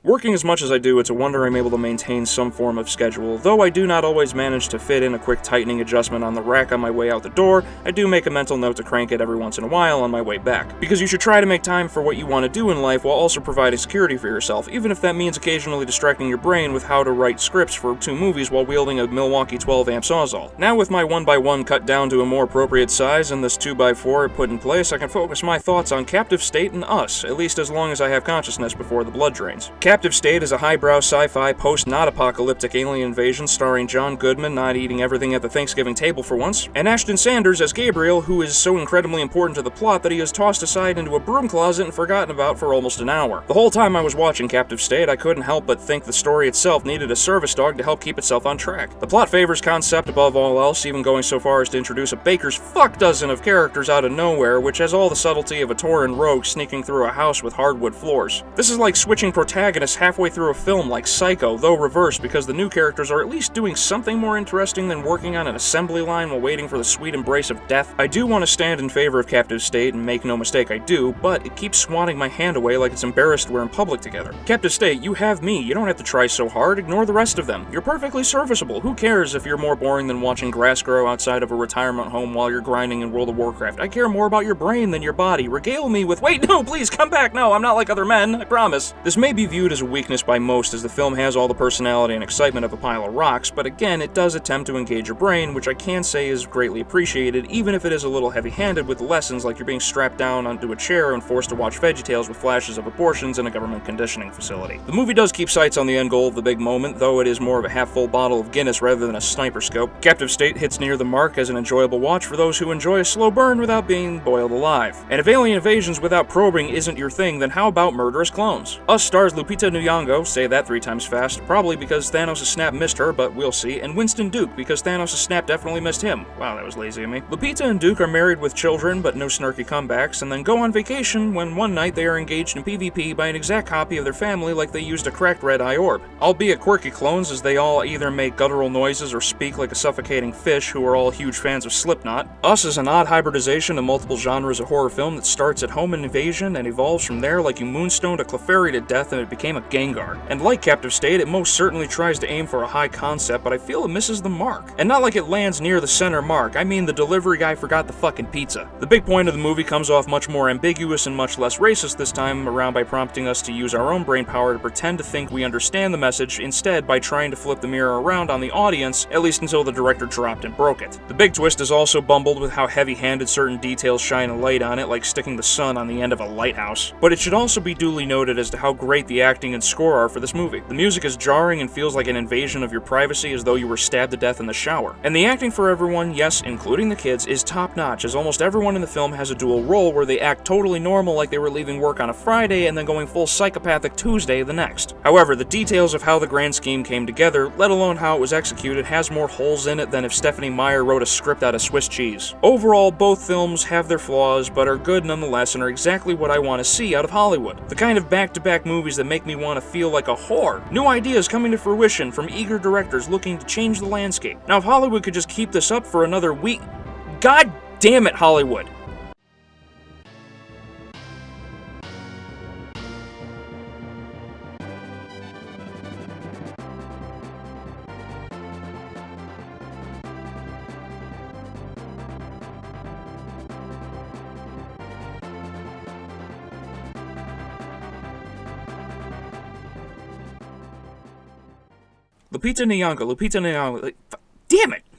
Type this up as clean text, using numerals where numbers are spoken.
Working as much as I do, it's a wonder I'm able to maintain some form of schedule. Though I do not always manage to fit in a quick tightening adjustment on the rack on my way out the door, I do make a mental note to crank it every once in a while on my way back. Because you should try to make time for what you want to do in life while also providing security for yourself, even if that means occasionally distracting your brain with how to write scripts for 2 movies while wielding a Milwaukee 12-amp Sawzall. Now with my 1x1 cut down to a more appropriate size and this 2x4 put in place, I can focus my thoughts on Captivestate and Us, at least as long as I have consciousness before the blood drains. Captivestate is a highbrow sci-fi post-not-apocalyptic alien invasion starring John Goodman not eating everything at the Thanksgiving table for once, and Ashton Sanders as Gabriel, who is so incredibly important to the plot that he is tossed aside into a broom closet and forgotten about for almost an hour. The whole time I was watching Captivestate, I couldn't help but think the story itself needed a service dog to help keep itself on track. The plot favors concept above all else, even going so far as to introduce a baker's fuck dozen of characters out of nowhere, which has all the subtlety of a Tauren rogue sneaking through a house with hardwood floors. This is like switching protagonists halfway through a film like Psycho, though reversed because the new characters are at least doing something more interesting than working on an assembly line while waiting for the sweet embrace of death. I do want to stand in favor of Captivestate, and make no mistake I do, but it keeps swatting my hand away like it's embarrassed we're in public together. Captivestate, you have me, you don't have to try so hard, ignore the rest of them. You're perfectly serviceable, who cares if you're more boring than watching grass grow outside of a retirement home while you're grinding in World of Warcraft. I care more about your brain than your body. Regale me with— wait, no, please, come back, no, I'm not like other men, I promise. This may be viewed as a weakness by most, as the film has all the personality and excitement of a pile of rocks, but again, it does attempt to engage your brain, which I can say is greatly appreciated, even if it is a little heavy-handed with lessons like you're being strapped down onto a chair and forced to watch VeggieTales with flashes of abortions in a government conditioning facility. The movie does keep sights on the end goal of the big moment, though it is more of a half-full bottle of Guinness rather than a sniper scope. Captivestate hits near the mark as an enjoyable watch for those who enjoy a slow burn without being boiled alive. And if alien invasions without probing isn't your thing, then how about murderous clones? Us stars Lupita Nyong'o, say that 3 times fast, probably because Thanos' snap missed her, but we'll see, and Winston Duke, because Thanos' snap definitely missed him. Wow, that was lazy of me. Lupita and Duke are married with children, but no snarky comebacks, and then go on vacation when one night they are engaged in PvP by an exact copy of their family like they used a cracked red-eye orb. Albeit quirky clones, as they all either make guttural noises or speak like a suffocating fish who are all huge fans of Slipknot. Us is an odd hybridization of multiple genres of horror film that starts at home invasion and evolves from there like you moonstoned a Clefairy to death and it became a Gengar. And like Captivestate, it most certainly tries to aim for a high concept, but I feel it misses the mark. And not like it lands near the center mark, I mean the delivery guy forgot the fucking pizza. The big point of the movie comes off much more ambiguous and much less racist this time around by prompting us to use our own brain power to pretend to think we understand the message, instead by trying to flip the mirror around on the audience, at least until the director dropped and broke it. The big twist is also bumbled with how heavy-handed certain details shine a light on it, like sticking the sun on the end of a lighthouse. But it should also be duly noted as to how great the acting and score are for this movie. The music is jarring and feels like an invasion of your privacy as though you were stabbed to death in the shower. And the acting for everyone, yes, including the kids, is top-notch, as almost everyone in the film has a dual role where they act totally normal like they were leaving work on a Friday and then going full psychopathic Tuesday the next. However, the details of how the grand scheme came together, let alone how it was executed, has more holes in it than if Stephenie Meyer wrote a script out of Swiss cheese. Overall, both films have their flaws, but are good nonetheless and are exactly what I want to see out of Hollywood. The kind of back-to-back movies that make me want to feel like a whore. New ideas coming to fruition from eager directors looking to change the landscape. Now, if Hollywood could just keep this up for another week— God damn it, Hollywood! Lupita Nyong'o, damn it!